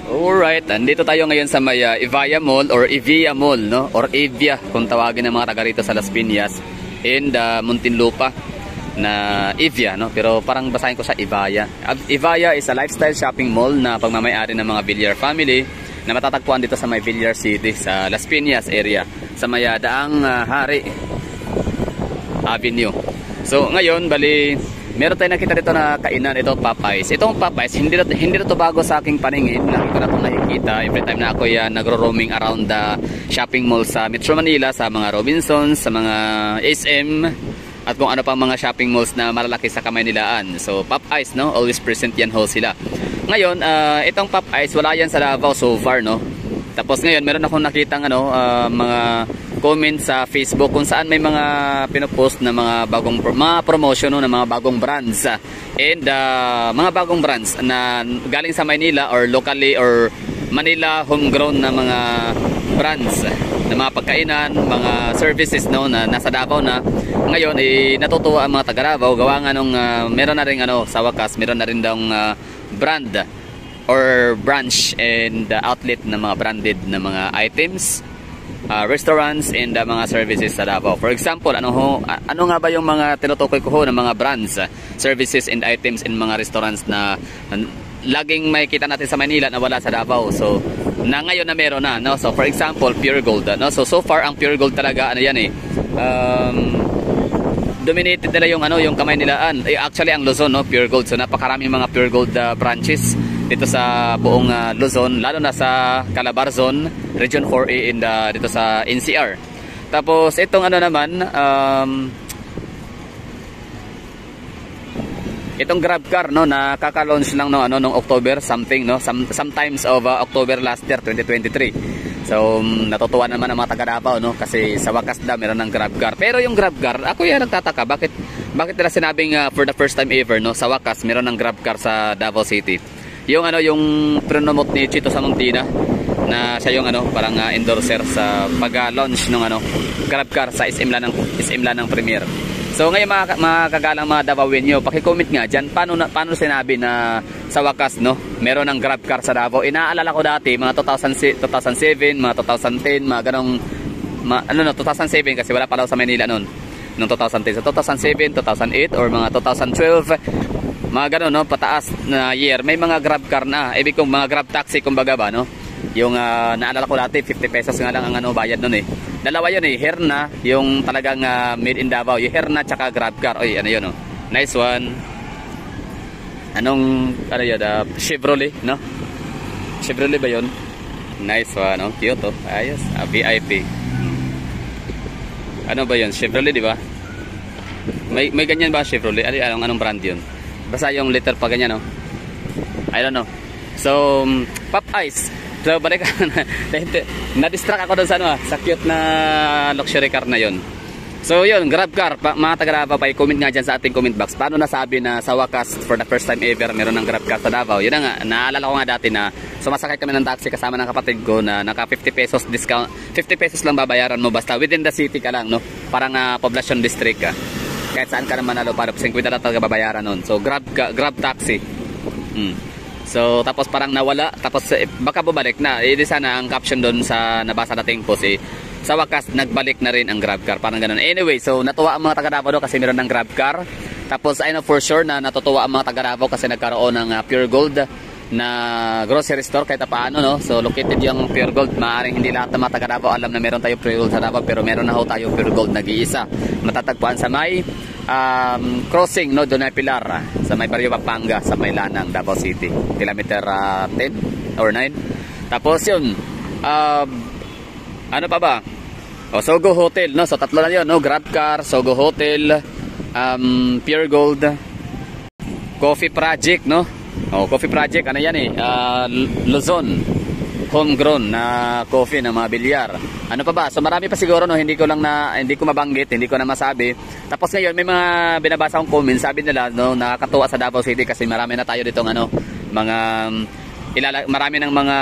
Alright, andito tayo ngayon sa may Evia Mall or Evia Mall, no? Or Evia kung tawagin ng mga taga rito sa Las Piñas and Muntinlupa na Evia, no? Pero parang basahin ko sa Evia. Evia is a lifestyle shopping mall na pagmamay-ari ng mga Villar family na matatagpuan dito sa may Villar City sa Las Piñas area sa may Daang Hari Avenue. So ngayon bali meron tayong nakita dito na kainan, ito Popeyes. Itong Popeyes, hindi na to bago sa aking paningin. Lagi ko na itong nakikita every time na ako nagro-roaming around the shopping mall sa Metro Manila, sa mga Robinsons, sa mga SM, at kung ano pang mga shopping malls na malalaki sa Kamaynilaan. So Popeyes, no? Always present yan ho sila. Ngayon, itong Popeyes, wala yan sa Davao so far, no? Tapos ngayon, meron akong nakitang mga comment sa Facebook kung saan may mga pinopost na mga bagong mga promotion, no, ng mga bagong brands and mga bagong brands na galing sa Maynila or locally or Manila homegrown na mga brands na mga pagkainan, mga services, no, na nasa Davao na. Ngayon natutuwa ang mga taga Davao gawa nga nung meron na rin sa wakas meron na rin daw brand or branch and outlet na mga branded na mga items, restaurants and mga services sa Davao. For example, ano nga ba yung mga tinutukoy ko ng mga brands, services and items in mga restaurants na laging makikita natin sa Manila na wala sa Davao. So na ngayon na meron na, no? So for example, Pure Gold, no? So far ang Pure Gold talaga dominated nila yung Kamaynilaan. Actually ang Luzon, no? Pure Gold. So napakaraming mga Pure Gold branches dito sa buong Luzon, lalo na sa Calabarzon, Region 4A and dito sa NCR. Tapos itong itong GrabCar, no, na kaka-launch lang nung October something, no, sometimes of October last year 2023. So natutuwa naman ang mga taga Davao, no, kasi sa wakas meron ng GrabCar. Pero yung GrabCar, ako nagtataka bakit nila sinabing for the first time ever, no, sa wakas meron ng GrabCar sa Davao City. Yung promote ni Chito Samuntina na siya yung parang endorser sa pag-launch ng GrabCar sa SM Lanang Premier. So ngayon mga kagalang mga Davaoenyo, paki-comment nga diyan paano sinabi na sa wakas, no, meron ng GrabCar sa Davao. Inaalala ko dati mga 2007, mga 2010, mga ganong 2007 kasi wala pa daw sa Manila noon. Noong 2010, so 2007, 2008 or mga 2012, mga gano'n, no, pataas na year, may mga GrabCar na, ibig kong mga Grab taxi kumbaga ba, no? Yung naalala ko dati 50 pesos nga lang ang bayad nun eh. Dalawa yun eh, Herna, yung talagang made in Davao, yung Herna tsaka GrabCar. Oy, yun, no? Nice one. Chevrolet, no? Chevrolet ba yun? Nice one, no? Cute, oh. Ayos, VIP. Ano ba yun? Chevrolet, di ba? May ganyan ba Chevrolet? Anong brand yun? Basta yung letter pa ganyan, no? I don't know. So, Popeyes. So, balik na-distract ako doon sa cute na luxury car na yon. So, yun, GrabCar. Mga taga-Davao, comment nga dyan sa ating comment box. Paano nasabi na sa wakas, for the first time ever, meron ng GrabCar sa Davao? Yun na nga, naalala ko nga dati na sumasakay kami ng taxi kasama ng kapatid ko na naka 50 pesos discount. 50 pesos lang babayaran mo basta within the city ka lang, no? Parang poblacion district ka. Kahit saan ka naman para 50 na talaga babayaran nun. So Grab taxi. So tapos parang nawala, tapos baka bumalik na. Sana ang caption doon sa nabasa nating post sa wakas nagbalik na rin ang GrabCar, parang ganun. Anyway, so natuwa ang mga taga Davao kasi meron ng GrabCar. Tapos I know for sure na natutuwa ang mga taga Davao kasi nagkaroon ng Pure Gold na grocery store kahit paano, no? So located yung Pure Gold. Maaring hindi lahat ng mga taga Davao alam na meron tayong Pure Gold sa Davao, pero meron na ho tayong Pure Gold nag-iisa. Matatagpuan sa may crossing, no, Donay Pilar, sa may Barrio Pampanga, sa may Lanang, Davao City, kilometer 10 or 9. Tapos yun, ano pa ba? Sogo Hotel, no? So tatlo na yun, no? GrabCar, Sogo Hotel, Pure Gold, Coffee Project, no? Coffee Project, Luzon homegrown na coffee ng mga Villar. Ano pa ba? So marami pa siguro, no, hindi ko mabanggit, hindi ko na masabi. Tapos ngayon may mga binabasa akong comments, sabi nila, no, nakakatuwa sa Davao City kasi marami na tayo ditong marami ng mga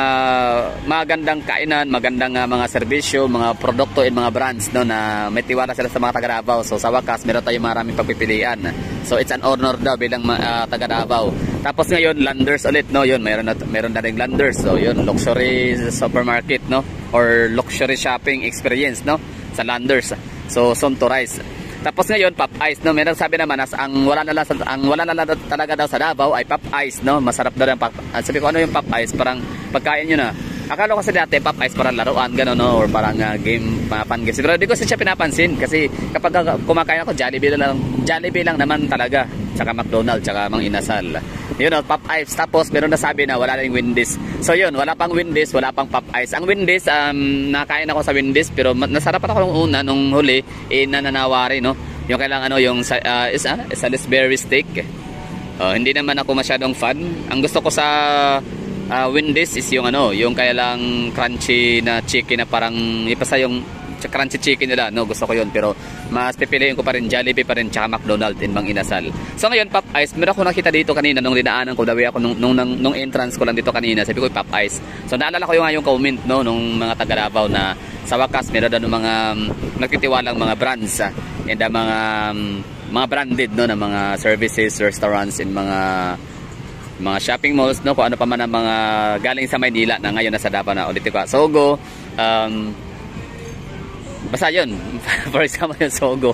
magandang kainan, magandang mga serbisyo, mga produkto and mga brands, no, na may tiwala sila sa mga taga Davao. So sa wakas meron tayong maraming pagpipilian. So it's an honor daw bilang taga Davao Tapos ngayon, Landers ulit, no? Yun, meron na ring Landers. So, yun, luxury supermarket, no? Or luxury shopping experience, no? Sa Landers. So, soon to rise. Tapos ngayon, Pop Ice, no? Meron sabi naman, ang wala na lang talaga daw sa Davao ay Pop Ice, no? Masarap daw yung Pop Ice. Sabi ko, ano yung Pop Ice? Parang pagkain nyo na. Akala ko kasi dati Pop Ice parang laruan, gano'n, no? Or parang game, mga fun games. Pero di ko siya pinapansin kasi kapag kumakain ako, Jollibee lang naman talaga. Tsaka McDonald's, tsaka Mang Inasal. Yun, no? Pop Ice. Tapos meron na sabi na wala na yung Wendy's. So yun, wala pang Wendy's, wala pang Pop Ice. Ang Wendy's, nakain ako sa Wendy's, pero nasarapan ako nung una, nung huli, nananawari, no? Yung kailangan, ano, yung Salisbury steak. Hindi naman ako masyadong fan. Ang gusto ko sa Wendy's is yung yung kailang crunchy na chicken na parang ipasa yung crunchy chicken nila, no? Gusto ko yun, pero mas pipiliin ko pa rin Jollibee pa rin, tsaka McDonald's in Mang Inasal. So ngayon, Pop Ice, meron ako nakita dito kanina nung dinaanan ko, dawi ako nung entrance ko lang dito kanina, sabi ko Pop Ice. So naalala ko yung comment, no, nung mga taga Davao na sa wakas meron daw mga nagtitiwalang mga brands and mga branded, no, na mga services, restaurants in mga shopping malls, no, kung ano pa man ang mga galing sa Maynila na ngayon nasa Davao na ulit ko. Sogo, basta yun. For example, yung Sogo.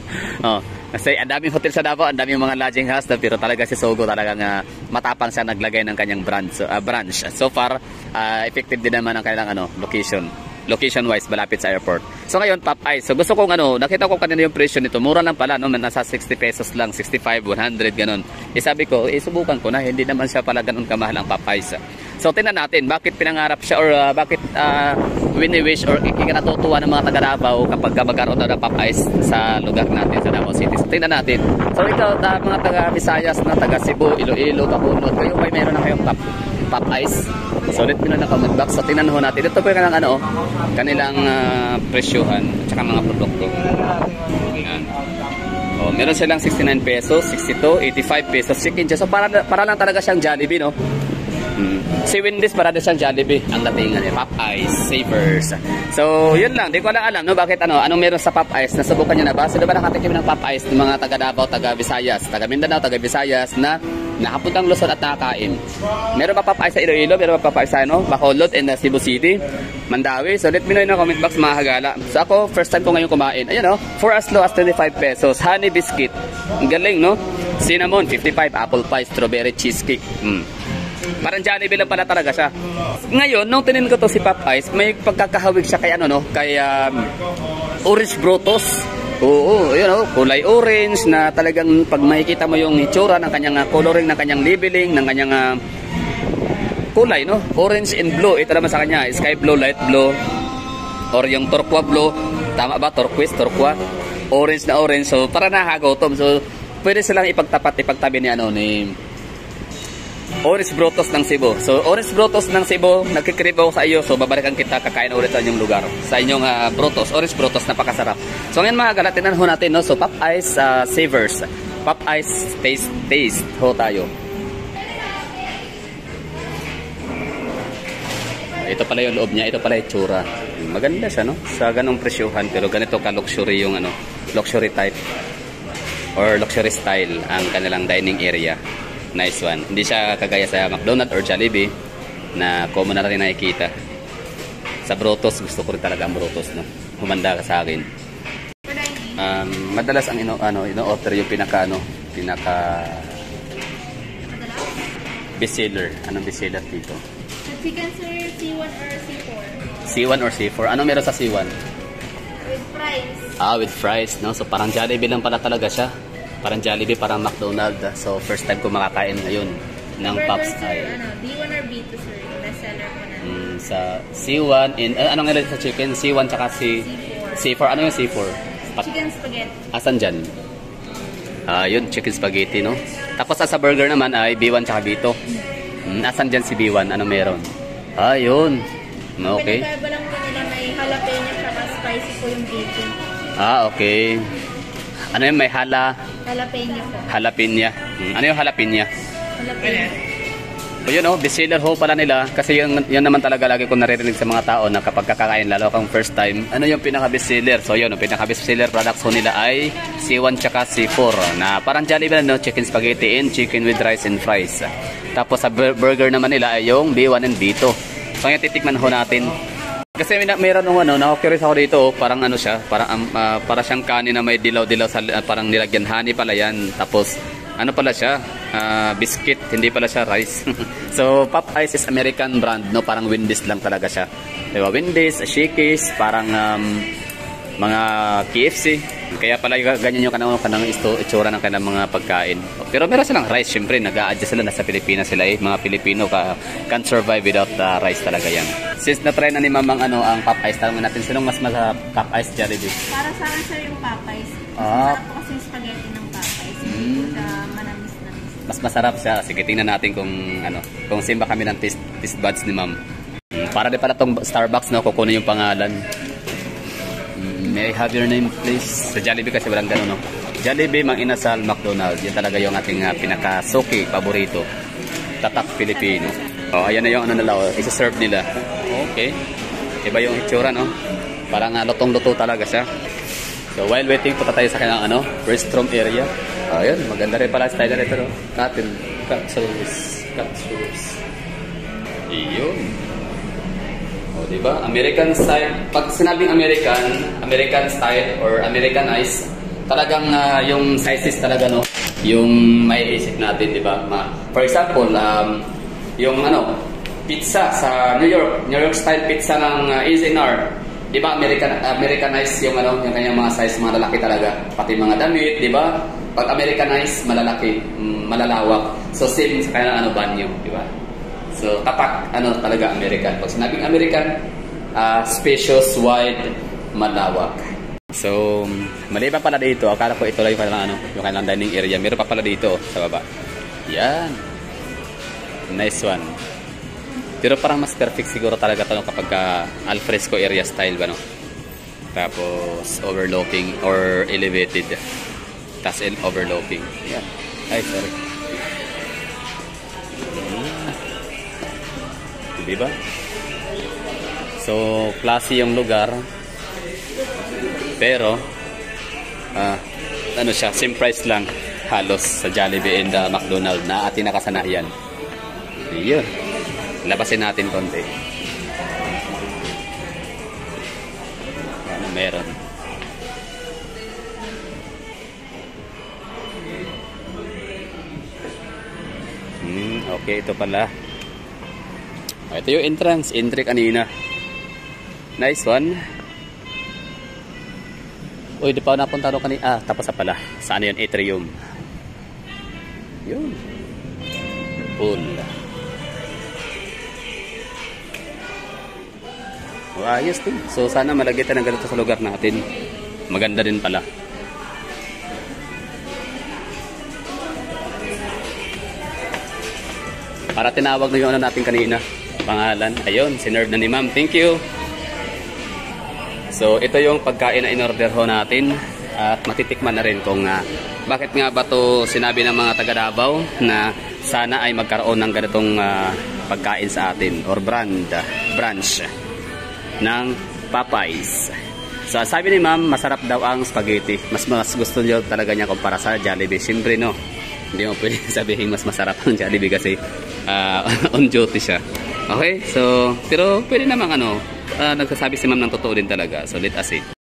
Kasi ang daming hotel sa Davao, ang daming mga lodging house, pero talaga si Sogo talagang matapang siya naglagay ng kanyang branch. So far, effective din naman ang kailang location wise, malapit sa airport. So ngayon, Pop Ice. So gusto kong nakita ko kanina yung presyo nito. Mura lang pala, no? Nasa 60 pesos lang, 65, 100, ganun. Sabi ko, subukan ko na, hindi naman siya pala ganun kamahal ang Pop Ice. So tingnan natin, bakit pinangarap siya or bakit wini-wish or ikinatutuwa ng mga taga Davao kapag magkaroon na ng Pop Ice sa lugar natin, sa Davao City. So tingnan natin. So ikaw, mga taga Visayas, na taga Cebu, Iloilo, Bacolod, kayo may meron na kayong Pop Ice? So let me know na comment box. So tingnan ho natin. Ito po yung kanilang presyuhan at saka mga produkto. Ayan. Meron silang 69 pesos, 62, 85 pesos chicken. So para lang talaga siyang Jollibee, no? Si Wendy's para din siyang Jollibee ang datingan niya, Pop Ice, Savers. So yun lang, di ko lang alam, no, bakit anong meron sa Pop Ice. Nasubukan niyo na ba? Sino ba nakatikim ng Pop Ice ng mga taga Davao, taga Visayas, taga Mindanao, taga Visayas na nakapuntang Luzon at nakakain? Meron ba Pop Ice sa Iloilo? Meron ba Pop Ice sa Bacolod and Cebu City, Mandawi? So let me know in the comment box, mga hagala. So ako, first time ko ngayon kumain. Ayan, for as low as 25 pesos. Honey biscuit, ang galing, no? Cinnamon 55, apple pie, strawberry cheesecake. Parang Jollibee lang pala talaga siya. Ngayon, nung tinin ko to si Pop Ice, may pagkakahawig siya kay kay Orange Brutos. Oo, kulay orange na talagang pag makikita mo yung itsura ng kanyang coloring, ng kanyang labeling, ng kanyang kulay, no? Orange and blue. Ito naman sa kanya, sky blue, light blue, or yung turquoise blue. Tama ba? Turquoise. Orange na orange. So, para nakakagutom. So, pwede silang ipagtabi ni Orange Brutos ng Cebu. So, Orange Brutos ng Cebu, nagkikrib ako sa iyo. So, babalikan kita, kakain ulit sa inyong lugar. Sa inyong Brutos, Orange Brutos, napakasarap. So, ngayon mga galatinan ho natin, no? So, Pop Ice Savers. Pop Ice Taste ho tayo. Ito pala yung loob niya, ito pala yung tsura. Maganda siya, no? Sa ganong presyuhan, pero ganito ka-luxury yung luxury type or luxury style ang kanilang dining area. Nice one. Hindi siya kagaya sa McDonald's or Jollibee na common na rin nakikita. Sa Brutos, gusto ko rin talaga ang Brutos, no? Humanda ka sa akin. Madalas ang ino-order yung pinaka best seller. Anong best seller dito? Chicken sir, C1 or C4? C1 or C4. Ano meron sa C1? With fries. With fries, no? So parang Jollibee lang pala talaga siya. Parang Jollibee, parang McDonald's. So, first time ko makakain ngayon ng Pops Ice. B1 or B2, sir? Best seller ko na. Sa C1, anong nilagay sa chicken? C1 tsaka C4. Ano yung C4? Chicken spaghetti. Asan dyan? Yun, chicken spaghetti, no? Tapos sa burger naman ay B1 tsaka B2. Asan dyan si B1? Ano meron? Yun. Okay. Pinagkaiba lang po nila, may jalapeno tsaka spicy po yung bacon. Okay. Ano yung may jalapeno po. Jalapeno. Ano yung jalapeno? Jalapeno. So yun, bestseller ho pala nila. Kasi yun naman talaga lagi ko naririnig sa mga tao na kapag kakakain, lalo kang first time, ano yung pinaka-bestseller? So yun, yung pinaka-bestseller products ho nila ay C1 tsaka C4 na parang Jollibee, no? Chicken spaghetti and chicken with rice and fries. Tapos sa burger naman nila ay yung B1 and B2. So ngayon titikman ho natin. Kasi meron nung ano, na-curious ako dito, parang ano siya, para siyang kanin na may dilaw-dilaw sa parang nilagyan honey pala yan. Tapos ano pala siya? Biscuit, hindi pala siya rice. So Popeyes is American brand, no? Parang Wendy's lang talaga siya. Diba? Wendy's, Shakey's, parang mga KFC. Kaya pala ganyan yung kanang itsura ng kanilang mga pagkain. Pero meron silang rice, syempre nag-a-adjust sila, nasa Pilipinas sila eh. Mga Pilipino can survive without rice talaga yan. Since na-try na ni Mamang ang Popeyes, tanongin natin sinong mas masarap, Popeyes, Jollibee? Para sa akin sir yung Popeyes. Masarap po kasi yung spaghetti ng Popeyes. Hindi po siya manamis-namis. Mas masarap siya. Sige, tingnan natin kung simba kami ng taste buds ni Ma'am. Para din pala tong Starbucks, no? Kukunin yung pangalan. May I have your name please? Sa Jollibee kasi walang gano'n, no? Jollibee, Mang Inasal, McDonald's. Yan talaga yung ating pinaka-suki, paborito. Tatak Pilipino. Oh, ayan na yung ano nila, isa-serve nila. Okay. Iba yung itsura, no? Parang lutong-luto talaga siya. So while waiting, punta tayo sa kanyang restroom area. Ayun, maganda rin pala style na ito, no? Cut sauce. Iyon. O, diba? American style. Pag sinabing American style or Americanized, talagang yung sizes talaga, no? Yung maiisip natin, diba? For example, yung pizza sa New York style pizza ng H&R. Diba? Americanized yung yung kanyang mga size, mga lalaki talaga. Pati mga damit, diba? Pag Americanized, malalaki, malalawak. So same sa kanyang banyo, diba? So, tapak, talaga American. Pag sinabing American, spacious, wide, malawak. So, maliban pala dito, akala ko ito lang yung kanilang dining area. Meron pa pala dito, sa baba. Yan. Nice one. Pero parang mas perfect siguro talaga ito kapag alfresco area style ba, no? Tapos, overlooking or elevated. Tapos, overlooking. Yan. Ay, sorry. Diba? So, classy yung lugar. Pero, siya, same price lang halos sa Jollibee and McDonald's na ating nakasanayan. Iyon. Labasin natin konti. Ano meron? Okay, ito pala. Ito yung entry kanina. Nice one. Uy, di pa ako napunta doon kanina. Tapos na pala. Saan yun? Atrium. Yun. Pool. Ayos din. So, sana malagitan ng ganito sa lugar natin. Maganda din pala. Para tinawag na yung natin kanina. Pangalan. Ayun, sinerve na ni Ma'am. Thank you. So, ito yung pagkain na in-order ho natin. At matitikman na rin kung bakit nga ba to sinabi ng mga taga Davao na sana ay magkaroon ng ganitong pagkain sa atin or branch ng Popeyes. So, sabi ni Ma'am, masarap daw ang spaghetti. Mas gusto niyo talaga niya kumpara sa Jollibee. Siyempre, no? Hindi mo pwede sabihin mas masarap ang Jollibee kasi on duty siya. Okay, so pero pwede namang nagsasabi si Ma'am ng totoo din talaga. So let us see.